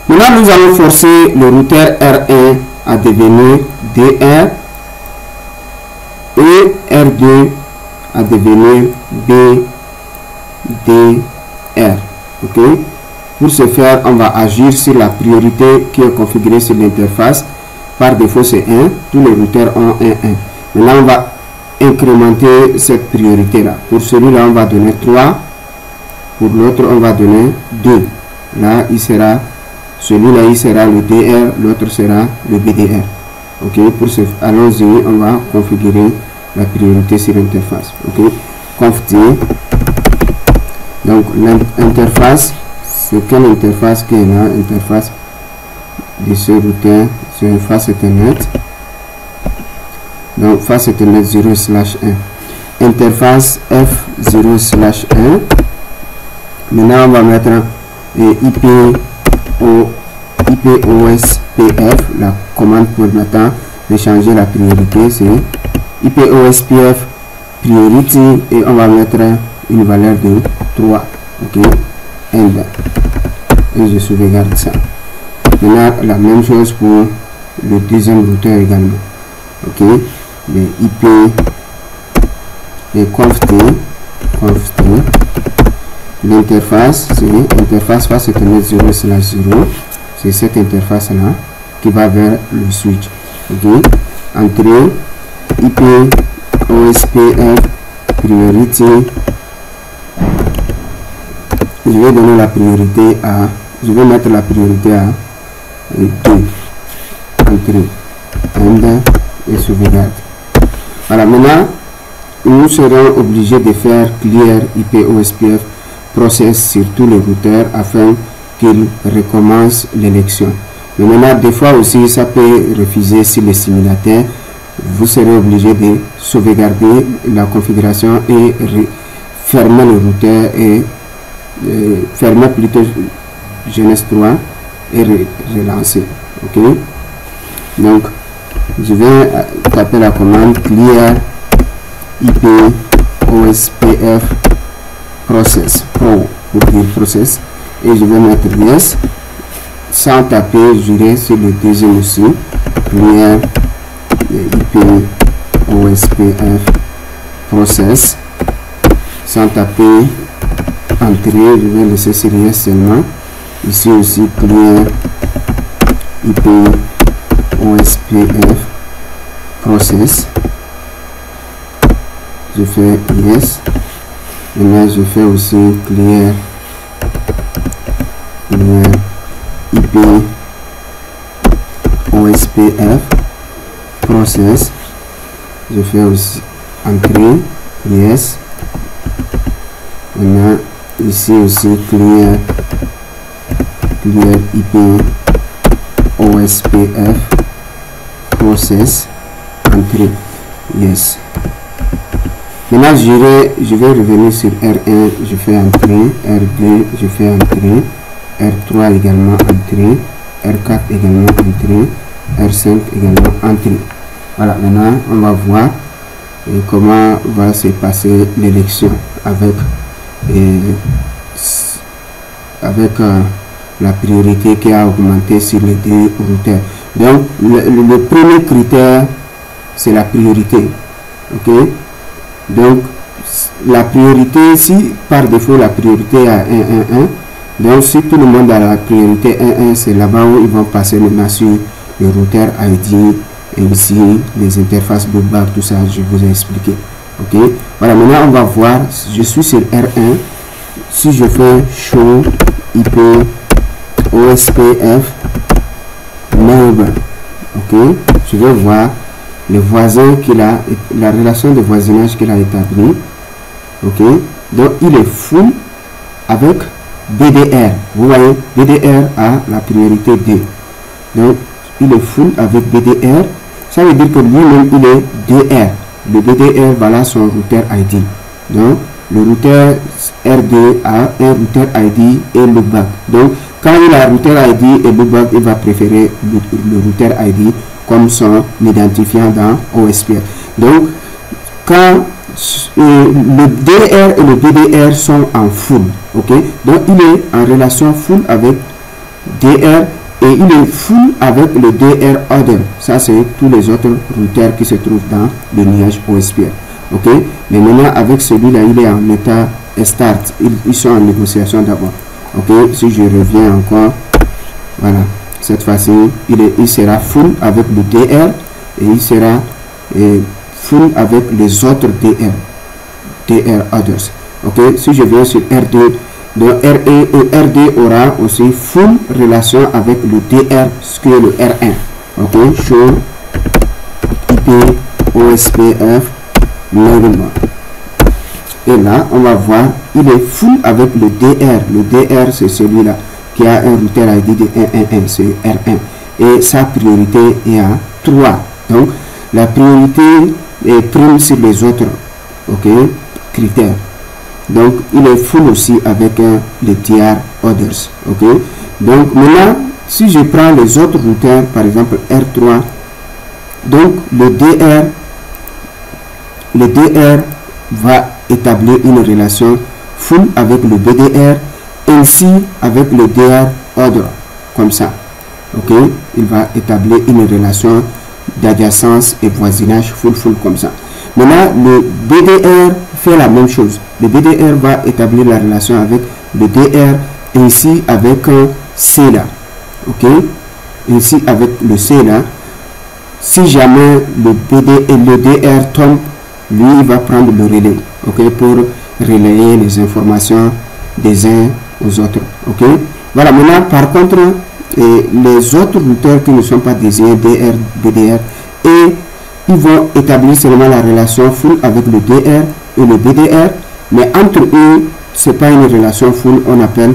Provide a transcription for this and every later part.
Maintenant, nous allons forcer le routeur R1 à devenir DR et R2 à devenir BDR. Ok? Pour ce faire, on va agir sur la priorité qui est configurée sur l'interface. Par défaut, c'est 1. Tous les routeurs ont 1. Maintenant, on va incrémenter cette priorité-là. Pour celui-là, on va donner 3. Pour l'autre, on va donner 2. Là, il sera, celui-là, il sera le DR, l'autre sera le BDR. Ok, pour ce, allons-y, on va configurer la priorité sur l'interface. Ok, conf-t. Donc, l'interface, c'est quelle interface qui est là? Interface de ce routeur sur une face Ethernet. Donc, face Ethernet 0/1. Interface F0/1. Maintenant, on va mettre IPOSPF, la commande permettant de changer la priorité, c'est IPOSPF priority, et on va mettre une valeur de 3. Ok, end. Et je sauvegarde ça. Maintenant, la même chose pour le deuxième routeur également. Ok, les IP et conf-t. L'interface, c'est l'interface face Ethernet 0/0. C'est cette interface là qui va vers le switch. Ok, entrée IP OSPF priority. Je vais donner la priorité à, je vais mettre la priorité à 2. Entrée, end et sauvegarde. Voilà, maintenant nous serons obligés de faire clear IP OSPF process sur tous les routeurs afin qu'il recommence l'élection. Mais maintenant, des fois aussi, ça peut refuser sur les simulateurs. Vous serez obligé de sauvegarder la configuration et fermer le routeur et fermer plutôt GNS3 et relancer. Ok, donc je vais taper la commande clear IP OSPF process pro pour dire process, et je vais mettre yes sans taper. J'irai sur le deuxième aussi, clear IP OSPF process sans taper entrée. Je vais laisser sur yes seulement. Ici aussi clear IP OSPF process, je fais yes. Maintenant, je fais aussi clear IP OSPF process, je fais aussi entrée, yes. Maintenant, ici aussi clear IP OSPF process, entrée, yes. Maintenant, je vais revenir sur R1, je fais entrée, R2, je fais entrée, R3 également entrée, R4 également entrée, R5 également entrée. Voilà, maintenant, on va voir comment va se passer l'élection avec la priorité qui a augmenté sur les deux routeurs. Donc, le premier critère, c'est la priorité. Ok, donc la priorité, si par défaut la priorité à 1, 1, 1, donc si tout le monde a la priorité 1, 1, c'est là-bas où ils vont passer maintenant sur le routeur ID et ici les interfaces bootbar, tout ça je vous ai expliqué. Ok, voilà, maintenant on va voir. Je suis sur R1. Si je fais show IP OSPF neighbor, ok, je vais voir le voisin qu'il a, la relation de voisinage qu'il a établie. Ok, donc il est full avec BDR. Vous voyez, BDR a la priorité 2. Donc il est full avec BDR. Ça veut dire que lui-même il est DR. Le BDR, voilà son routeur ID. Donc le routeur R2 a un routeur ID et loopback. Donc quand il a routeur ID et loopback, il va préférer le routeur ID comme son identifiant dans OSPF. Donc quand le DR et le BDR sont en full, ok, donc il est en relation full avec DR, et il est full avec le DR order. Ça, c'est tous les autres routeurs qui se trouvent dans le nuage OSPF. Ok, mais maintenant avec celui-là, il est en état start. Ils sont en négociation d'abord. Ok, si je reviens encore, voilà, cette fois-ci, il sera full avec le DR et il sera full avec les autres DR others. Ok, si je viens sur R2, donc RD aura aussi full relation avec le DR, ce qui est le R1. Ok, show IP OSPF normalement. Et là, on va voir, il est full avec le DR. Le DR, c'est celui-là qui a un routeur ID de 111, c'est R1. Et sa priorité est à 3. Donc, la priorité est prime sur les autres critères. Donc, il est full aussi avec les TR others. Ok. Donc, maintenant, si je prends les autres routeurs, par exemple R3, donc le DR va établir une relation full avec le BDR, ainsi avec le DR order, comme ça. Ok, il va établir une relation d'adjacence et voisinage full comme ça. Maintenant, le BDR fait la même chose. Le BDR va établir la relation avec le DR, ainsi avec C là. Ok, ainsi avec le C là. Si jamais le DR tombe, lui, il va prendre le relais, ok, pour relayer les informations des uns aux autres, ok. Voilà, maintenant, par contre, les autres routeurs qui ne sont pas désignés DR, BDR, et ils vont établir seulement la relation full avec le DR et le BDR, mais entre eux, c'est pas une relation full, on appelle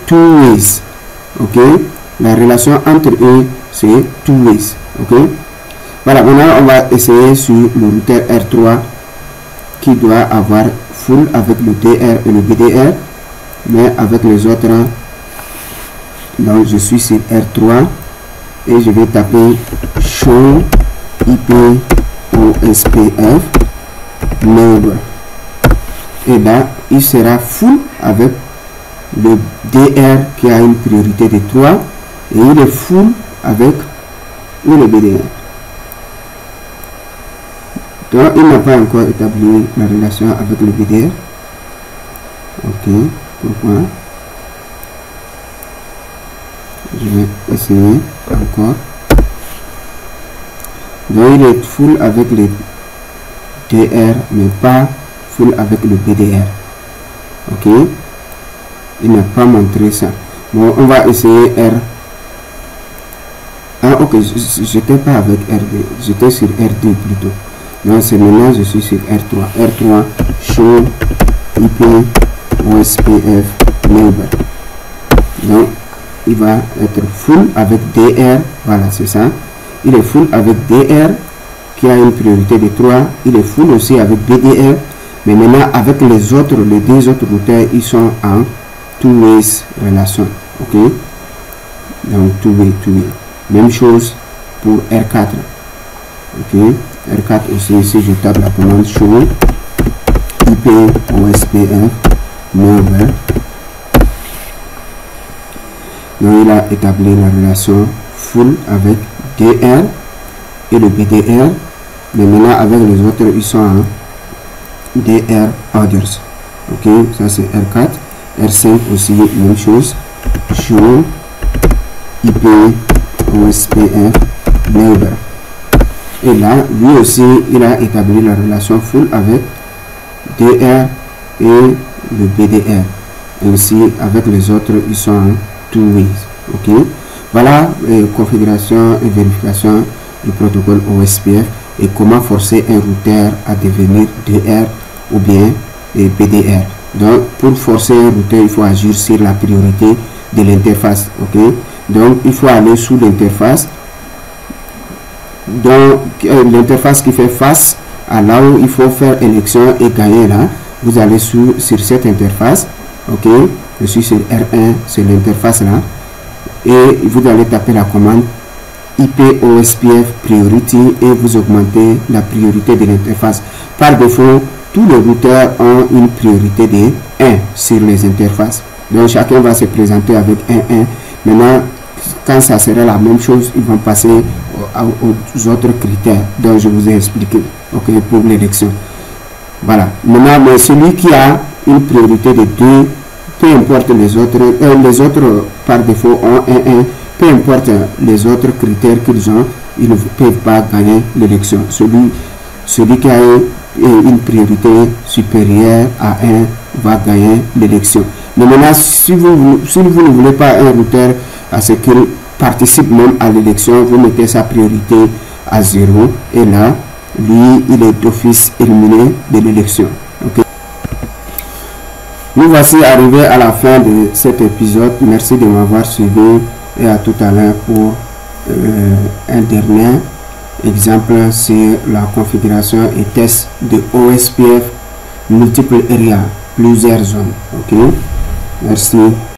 two ways, ok. La relation entre eux, c'est two ways, ok. Voilà, maintenant on va essayer sur le routeur R3 qui doit avoir full avec le DR et le BDR, mais avec les autres. Donc je suis sur R3 et je vais taper show IP OSPF neighbor, et là il sera full avec le DR qui a une priorité de 3 et il est full avec le BDR. Donc, il n'a pas encore établi la relation avec le BDR. Ok, pourquoi? Je vais essayer encore. Donc, il est full avec les DR, mais pas full avec le BDR. Ok, il n'a pas montré ça. Bon, on va essayer R. Ah, ok, j'étais pas avec RD, j'étais sur RD plutôt. Donc c'est maintenant je suis sur R3. R3 show IP OSPF neighbor. Donc il va être full avec DR. Voilà, c'est ça. Il est full avec DR qui a une priorité de 3. Il est full aussi avec BDR. Mais maintenant avec les autres, les deux autres routeurs, ils sont en two-ways relation. Ok. Donc two-way. Même chose pour R4. Ok. R4 aussi, si je tape la commande show IP OSPF neighbor, donc il a établi la relation full avec DR et le BDR, mais maintenant avec les autres ils sont en DR others. Ok, ça c'est R4. R5 aussi même chose, show IP OSPF neighbor. Et là, lui aussi, il a établi la relation full avec DR et le BDR. Et aussi, avec les autres, ils sont en two ways. Ok. Voilà, configuration et vérification du protocole OSPF et comment forcer un routeur à devenir DR ou bien BDR. Donc, pour forcer un routeur, il faut agir sur la priorité de l'interface. Ok. Donc, il faut aller sous l'interface. Donc l'interface qui fait face à là où il faut faire élection et gagner là, vous allez sur cette interface. Ok, je suis sur R1, c'est l'interface là, et vous allez taper la commande IP OSPF priority et vous augmentez la priorité de l'interface. Par défaut, tous les routeurs ont une priorité de 1 sur les interfaces. Donc chacun va se présenter avec 1. Maintenant, quand ça sera la même chose, ils vont passer aux autres critères dont je vous ai expliqué, ok, pour l'élection. Voilà. Maintenant, mais celui qui a une priorité de 2, peu importe les autres par défaut ont 1, peu importe les autres critères qu'ils ont, ils ne peuvent pas gagner l'élection. Celui qui a une priorité supérieure à 1 va gagner l'élection. Mais maintenant, si vous ne voulez pas un routeur à ce qu'il participe même à l'élection, vous mettez sa priorité à 0 et là, lui, il est d'office éliminé de l'élection. Okay? Nous voici arrivés à la fin de cet épisode. Merci de m'avoir suivi et à tout à l'heure pour un dernier exemple sur la configuration et test de OSPF multiple area, plusieurs zones. Ok, merci.